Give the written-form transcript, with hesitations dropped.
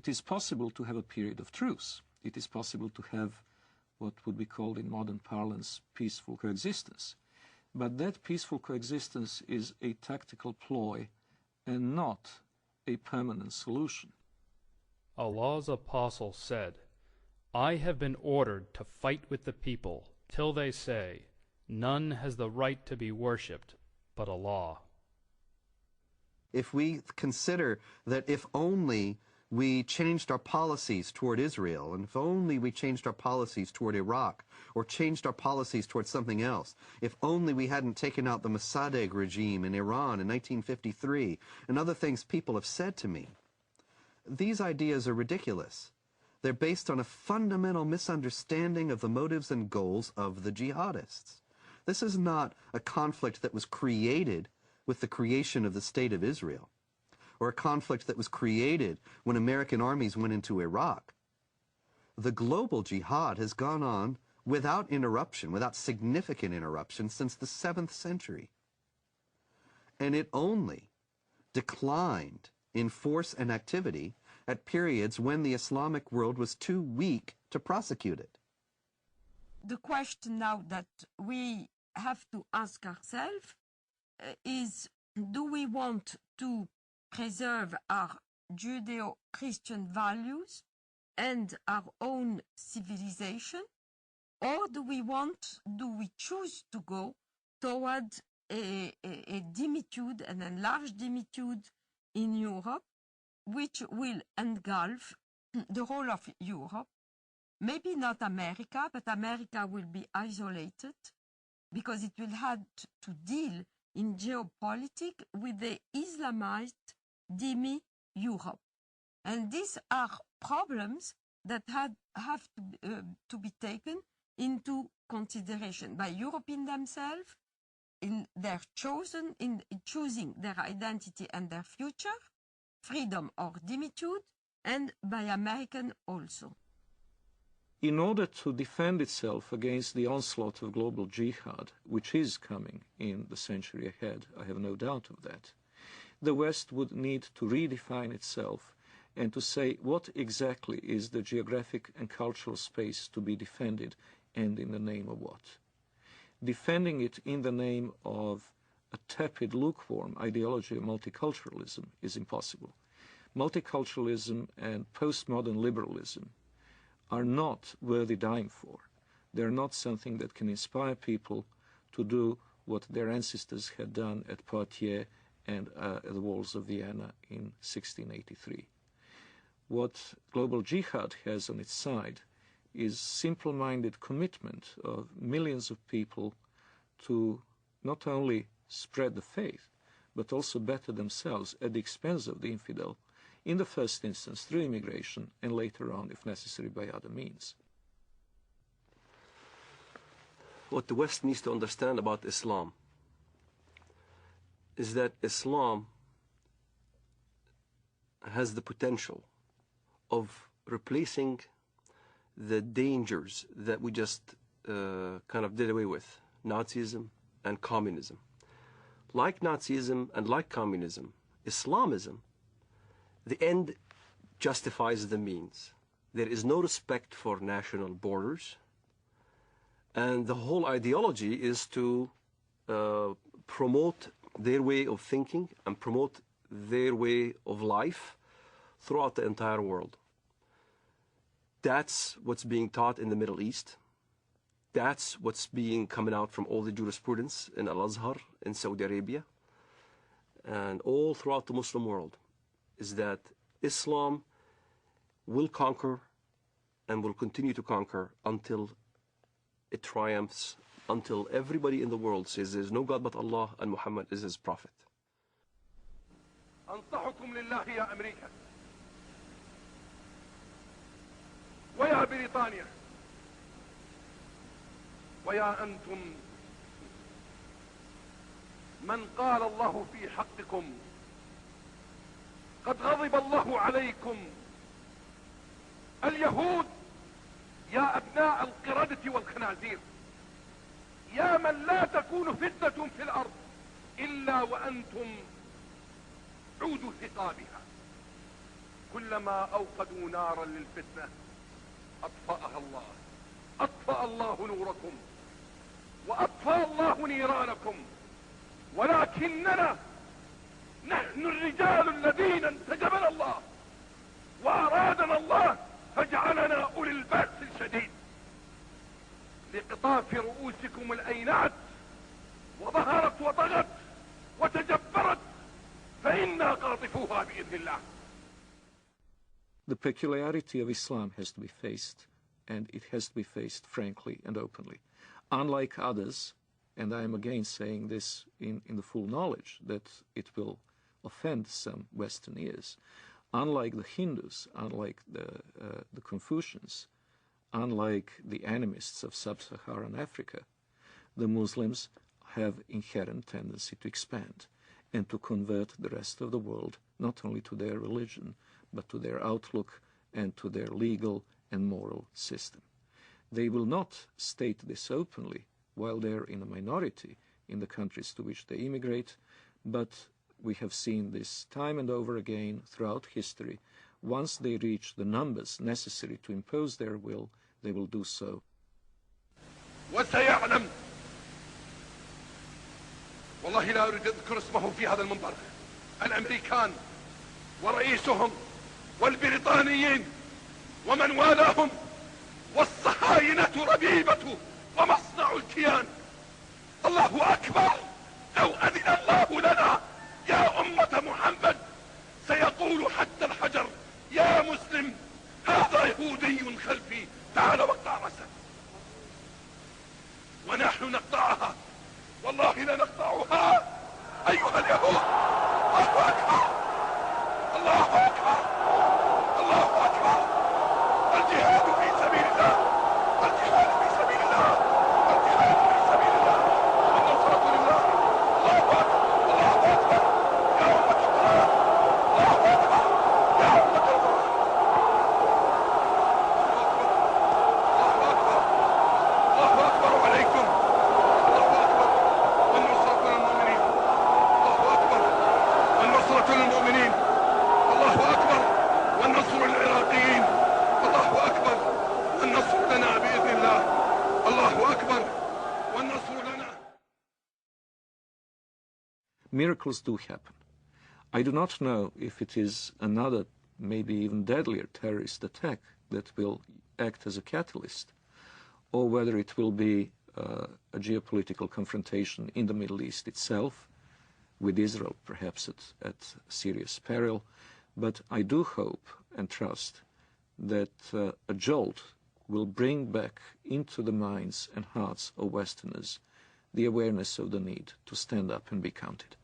it is possible to have a period of truce. It is possible to have what would be called in modern parlance peaceful coexistence. But that peaceful coexistence is a tactical ploy and not a permanent solution. Allah's apostle said, I have been ordered to fight with the people till they say, none has the right to be worshipped but Allah. If we consider that if only we changed our policies toward Israel, and if only we changed our policies toward Iraq, or changed our policies toward something else, if only we hadn't taken out the Mossadegh regime in Iran in 1953, and other things people have said to me, these ideas are ridiculous. They're based on a fundamental misunderstanding of the motives and goals of the jihadists. This is not a conflict that was created with the creation of the State of Israel, or a conflict that was created when American armies went into Iraq. The global jihad has gone on without interruption, without significant interruption, since the 7th century. And it only declined in force and activity at periods when the Islamic world was too weak to prosecute it. The question now that we have to ask ourselves is, do we want to preserve our Judeo-Christian values and our own civilization, or do we choose to go toward a dimitude, an enlarged dimitude in Europe, which will engulf the whole of Europe? Maybe not America, but America will be isolated because it will have to deal in geopolitics with the Islamized demi-Europe. And these are problems that have to be taken into consideration by Europeans themselves in choosing their identity and their future, freedom or dimitude, and by American also. In order to defend itself against the onslaught of global jihad, which is coming in the century ahead, I have no doubt of that, the West would need to redefine itself and to say what exactly is the geographic and cultural space to be defended, and in the name of what. Defending it in the name of a tepid, lukewarm ideology of multiculturalism is impossible. Multiculturalism and postmodern liberalism are not worthy dying for. They're not something that can inspire people to do what their ancestors had done at Parte and at the walls of Vienna in 1683. What global jihad has on its side is simple-minded commitment of millions of people to not only spread the faith, but also better themselves at the expense of the infidel, in the first instance through immigration, and later on, if necessary, by other means. What the West needs to understand about Islam is that Islam has the potential of replacing the dangers that we just kind of did away with, Nazism and communism. Like Nazism and like communism, Islamism, the end justifies the means. There is no respect for national borders, and the whole ideology is to promote their way of thinking and promote their way of life throughout the entire world. That's what's being taught in the Middle East. That's what's coming out from all the jurisprudence in Al-Azhar in Saudi Arabia and all throughout the Muslim world, is that Islam will conquer and will continue to conquer until it triumphs, until everybody in the world says there is no God but Allah and Muhammad is his prophet. أنصحكم لله يا أمريكا ويا بريطانيا ويا أنتم من قال الله في حقكم قد غضب الله عليكم اليهود يا أبناء القردة والخنازير يا من لا تكون فتنة في الأرض إلا وأنتم عود ثقابها كلما أوقدوا نارا للفتنة أطفأها الله. أطفأ الله نوركم وأطفأ الله نيرانكم، ولكننا نحن الرجال الذين انتجبنا الله وأرادنا الله فجعلنا أولي البأس الشديد لقطاف رؤوسكم الأينعت وظهرت وطغت وتجبرت فإنا قاطفوها بإذن الله. The peculiarity of Islam has to be faced, and it has to be faced frankly and openly. Unlike others, and I am again saying this in the full knowledge that it will offend some Western ears, unlike the Hindus, unlike the Confucians, unlike the animists of sub-Saharan Africa, the Muslims have inherent tendency to expand and to convert the rest of the world not only to their religion, but to their outlook and to their legal and moral system. They will not state this openly while they're in a minority in the countries to which they immigrate, but we have seen this time and over again throughout history. Once they reach the numbers necessary to impose their will, they will do so. وسيعلم، والله لا أريد أذكر اسمه في هذا المنبر، الأمريكان ورئيسهم والبريطانيين ومن والاهم والصهاينة ربيبة ومصنع الكيان. الله أكبر، لو أذن الله لنا يا أمة محمد سيقول حتى الحجر يا مسلم هذا يهودي خلفي تعال واقطع رأسه، ونحن نقطعها والله لنقطعها أيها اليهود. الله أكبر، الله أكبر، الله أكبر. الجهاد في سبيل الله، الجهاد في سبيل الله، الجهاد في سبيل الله، والنصرة لله. الله أكبر، الله أكبر يا أمة القرآن، الله أكبر يا أمة القرآن. الله أكبر، الله أكبر عليكم. الله أكبر، والنصرة للمؤمنين. الله أكبر، والنصرة للمؤمنين. الله أكبر، والنصر للعراقيين. الله أكبر، والنصر لنا بإذن الله. الله أكبر، والنصر لنا. Miracles do happen. I do not know if it is another, maybe even deadlier terrorist attack that will act as a catalyst, or whether it will be a geopolitical confrontation in the Middle East itself, with Israel perhaps at serious peril. But I do hope and trust that a jolt will bring back into the minds and hearts of Westerners the awareness of the need to stand up and be counted.